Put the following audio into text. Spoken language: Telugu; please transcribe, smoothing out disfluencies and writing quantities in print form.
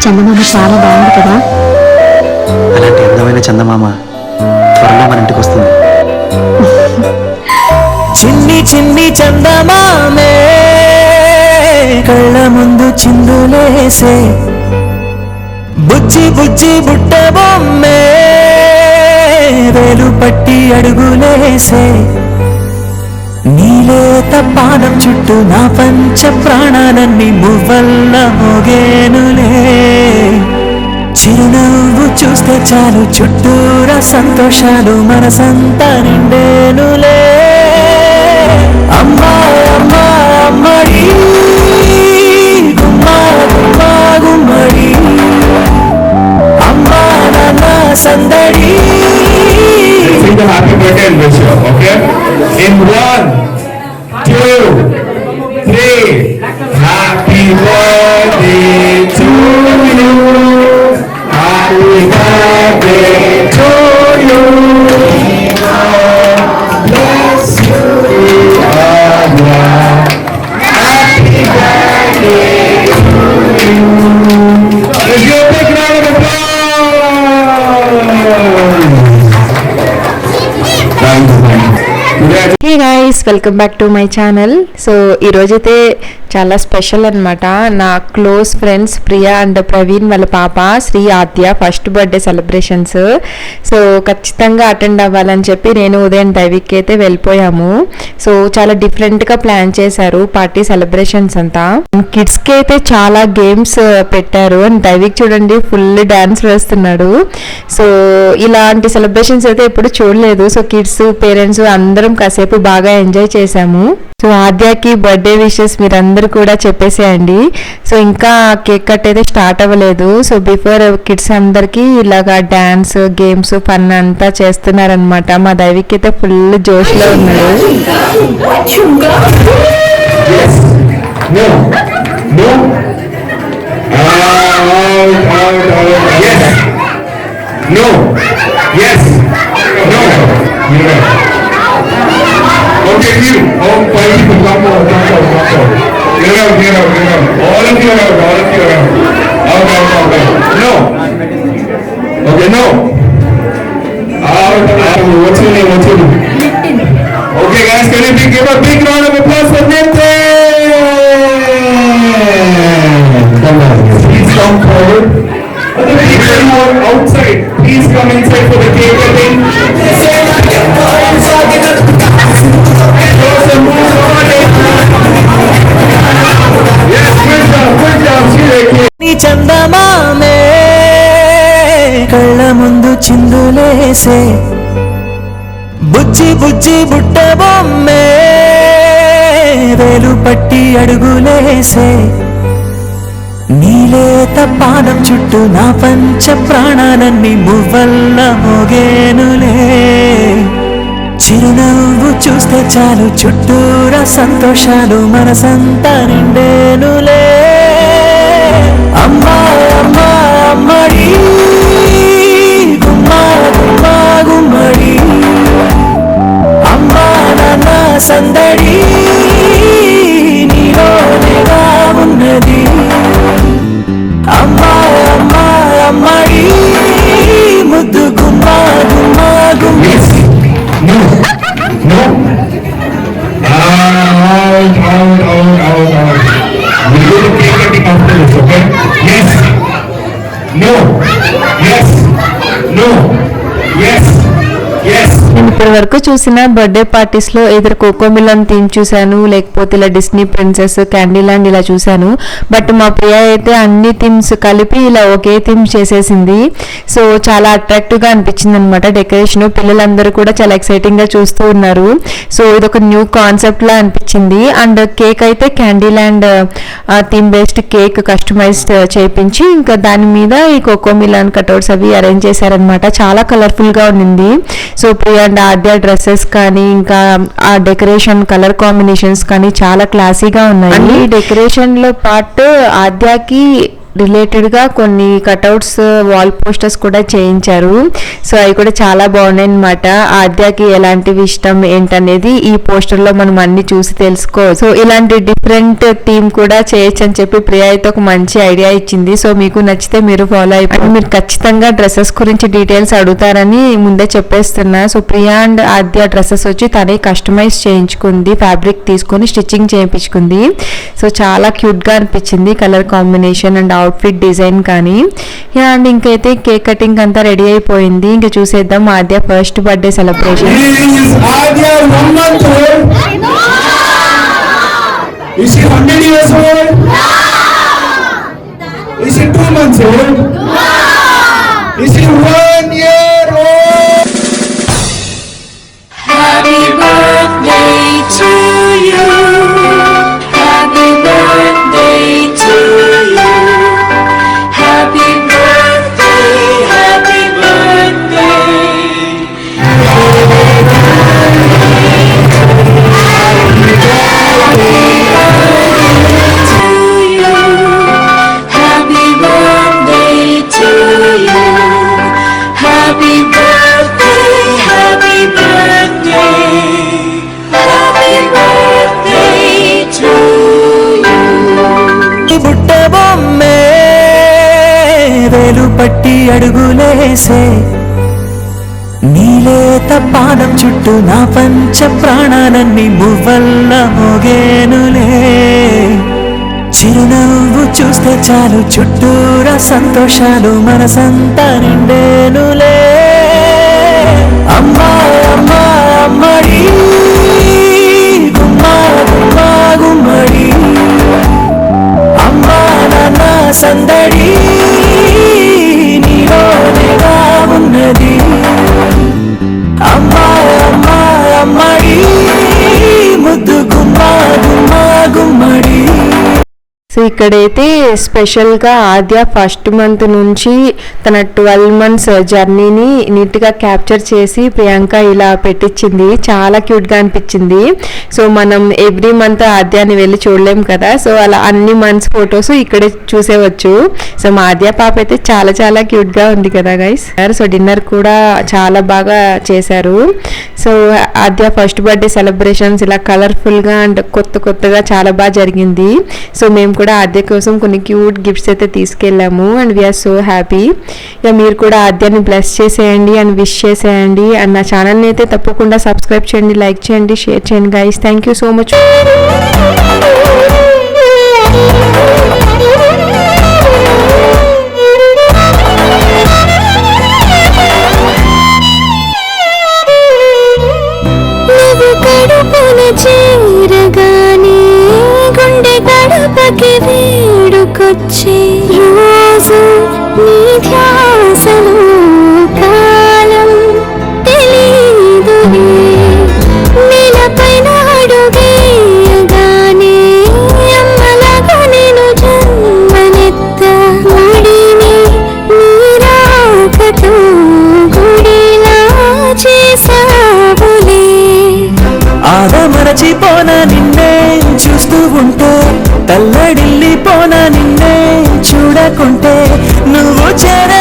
చందమామ చాలా బాగుంది కదా. అలాంటి అందమైన చందమామ త్వరలో మన ఇంటికి వస్తుంది. చిన్ని చిన్ని చందమామే కళ్ళ ముందు చిందులేసే, బుజ్జి బుజ్జి బుట్ట బొమ్మే వేలు పట్టి అడుగులేసే, నీలేత పాదం చుట్టూ నా పంచ ప్రాణాలన్నీ మువ్వల్ల మోగేనులే, చిరునవ్వు చూస్తే చాలు చుట్టూరా సంతోషాలు మనసంతా నిండేనులే. అమ్మా అమ్మా అమ్మడి గుమ్మా గుమ్మా గుమ్మడి, అమ్మా నాన్న సందడి. Sing the happy birthday and wish you, okay? In 1, 2, 3. Happy birthday to you. Happy birthday to you. Bless you, Adya. Happy birthday to you. Let's give a big round of applause. Hey guys, welcome back to my channel. So ఈరోజైతే చాలా స్పెషల్ అనమాట. నా close friends Priya and Praveen వాళ్ళ పాప శ్రీ ఆద్య ఫస్ట్ బర్త్డే సెలబ్రేషన్స్. సో ఖచ్చితంగా అటెండ్ అవ్వాలని చెప్పి నేను ఉదయం దైవిక్ అయితే వెళ్ళిపోయాము. సో చాలా డిఫరెంట్గా ప్లాన్ చేశారు పార్టీ సెలబ్రేషన్స్ అంతా. కిడ్స్కి అయితే చాలా గేమ్స్ పెట్టారు అండ్ దైవిక్ చూడండి ఫుల్ డ్యాన్స్ వేస్తున్నాడు. సో ఇలాంటి సెలబ్రేషన్స్ అయితే ఎప్పుడు చూడలేదు. సో కిడ్స్ పేరెంట్స్ అందరం కాసేపు బాగా ఎంజాయ్ చేశాము. సో ఆద్యకి బర్త్డే విషెస్ మీరందరూ కూడా చెప్పేసేయండి. సో ఇంకా కేక్ కట్ అయితే స్టార్ట్ అవ్వలేదు. సో బిఫోర్ కిడ్స్ అందరికి ఇలాగా డాన్స్ గేమ్స్ ఫన్ అంతా చేస్తున్నారనమాట. మా దైవిక్ అయితే ఫుల్ జోష్ లో ఉన్నాడు. Okay, you. Oh, five people, come on. Get out. All of you around. Okay. No. Okay, no. Out. What's your name? Okay, guys, can you give a big round of applause for Nitin? Come on. Please come forward. The people who are outside, please come inside for the cake cutting. చందమామే కళ్ళ ముందు చిందులేసే, బుజ్జి బుజ్జి బుట్ట బొమ్మే వేలు పట్టి అడుగులేసే, నీలేత పాదం చుట్టూ నా పంచ ప్రాణాలన్నీ మువ్వల్ల మోగేనులే, చిరునవ్వు చూస్తే చాలు చుట్టూరా సంతోషాలు మనసంతా నిండేనులే. అమ్మా అమ్మా అమ్మడి గుమ్మా గుమ్మా గుమ్మడి, అమ్మా నాన్న సందడి నీలోనేగా ఉన్నది. అమ్మా అమ్మా అమ్మడి ముద్దు గుమ్మా గుమ్మా గుమ్మి. No. Out. We'll do the cake cutting after this, okay? Yes. No. Yes. No. Yes. నేను ఇప్పటి వరకు చూసిన బర్త్డే పార్టీస్ లో ఏదో కోకోమిలన్ థీమ్ చూసాను, లేకపోతే ఇలా డిస్నీ ప్రిన్సెస్ క్యాండీ ల్యాండ్ ఇలా చూసాను. బట్ మా ప్రియా అయితే అన్ని థీమ్స్ కలిపి ఇలా ఒకే థీమ్ చేసేసింది. సో చాలా అట్రాక్టివ్ గా అనిపించింది అనమాట డెకరేషన్. పిల్లలందరూ కూడా చాలా ఎక్సైటింగ్ గా చూస్తూ ఉన్నారు. సో ఇది ఒక న్యూ కాన్సెప్ట్ లా అనిపించింది. అండ్ కేక్ అయితే candy land theme based cake customized చేయించి ఇంకా దాని మీద ఈ కోకోమిలన్ కటౌట్స్ అవి అరేంజ్ చేశారనమాట. చాలా కలర్ఫుల్ గా ఉంది. So Priya and Aadya dresses కానీ ఇంకా ఆ డెకరేషన్ కలర్ కాంబినేషన్స్ కానీ చాలా క్లాసీగా ఉన్నాయి. ఈ డెకరేషన్ లో పాటు ఆద్యకి రిలేటెడ్గా కొన్ని కటౌట్స్ వాల్ పోస్టర్స్ కూడా చేయించారు. సో అవి కూడా చాలా బాగున్నాయి అనమాట. ఆద్యకి ఎలాంటివి ఇష్టం ఏంటనేది ఈ పోస్టర్లో మనం అన్ని చూసి తెలుసుకో. సో ఇలాంటి డిఫరెంట్ థీమ్ కూడా చేయొచ్చు అని చెప్పి ప్రియా అయితే ఒక మంచి ఐడియా ఇచ్చింది. సో మీకు నచ్చితే మీరు ఫాలో అయిపోయి మీరు ఖచ్చితంగా డ్రెస్సెస్ గురించి డీటెయిల్స్ అడుగుతారని ముందే చెప్పేస్తున్నా. So Priya and Aadya dresses వచ్చి తనే కస్టమైజ్ చేయించుకుంది, ఫ్యాబ్రిక్ తీసుకొని స్టిచ్చింగ్ చేయించుకుంది. సో చాలా క్యూట్గా అనిపించింది colour combination and outfit design కానీ. అండ్ ఇంకైతే కేక్ కటింగ్ అంతా రెడీ అయిపోయింది. ఇంకా చూసేద్దాం Aadya first birthday celebration. Is she 100 years old? No! Is she 2 months old? No! Is she 1 year old? Happy birthday to you. Happy birthday to you. Happy birthday, happy birthday. పట్టి అడుగులేసే నీలేత పాదం చుట్టూ నా పంచ ప్రాణాలన్నీ మువ్వల్ల మోగేనులే. చిరునవ్వు చూస్తే చాలు చుట్టూరా సంతోషాలు మనసంతా నిండేనులే. అమ్మా అమ్మా అమ్మడి గుమ్మా గుమ్మా గుమ్మడి, అమ్మా నాన్న సందడి నీలోనేగా ఉన్నది. అమ్మా అమ్మా అమ్మడి ముద్దు గుమ్మా గుమ్మా గుమ్మడి. సో ఇక్కడైతే స్పెషల్గా ఆద్య ఫస్ట్ మంత్ నుంచి తన 12 months జర్నీని నీట్గా క్యాప్చర్ చేసి ప్రియాంక ఇలా పెట్టించింది. చాలా క్యూట్గా అనిపించింది. సో మనం ఎవ్రీ మంత్ ఆద్యాని వెళ్ళి చూడలేం కదా, సో అలా అన్ని మంత్స్ ఫొటోస్ ఇక్కడే చూసేవచ్చు. సో మా ఆద్య పాప అయితే చాలా చాలా క్యూట్గా ఉంది కదా గైస్. సో డిన్నర్ కూడా చాలా బాగా చేశారు. సో ఆద్య ఫస్ట్ బర్త్డే సెలబ్రేషన్స్ ఇలా కలర్ఫుల్గా అండ్ కొత్తగా చాలా బాగా జరిగింది. సో మేము కూడా ఆద్య కోసం కొన్ని క్యూట్ గిఫ్ట్స్ అయితే తీసుకెళ్ళాము అండ్ వీఆర్ సో హ్యాపీ. ఇక మీరు కూడా ఆద్యాన్ని బ్లెస్ చేసేయండి అండ్ విష్ చేసేయండి అండ్ నా ఛానల్ని అయితే తప్పకుండా సబ్స్క్రైబ్ చేయండి, లైక్ చేయండి, షేర్ చేయండి guys. Thank you so much. చేరగానే గుండె గడపకి వేడుకొచ్చే రోజు నీ ధ్యాసలో కాలం తెలీదులే. నేలపైన అడుగేయగానే అమ్మలాగా నేను జన్మనెత్త ముడిని నీరాకతో గుడిలా చేసావులే. ఆదమరచిపోనా నిన్నే చూస్తూ ఉంటే, తల్లడిల్లిపోనా నిన్నే చూడకుంటే, నువ్వు చేర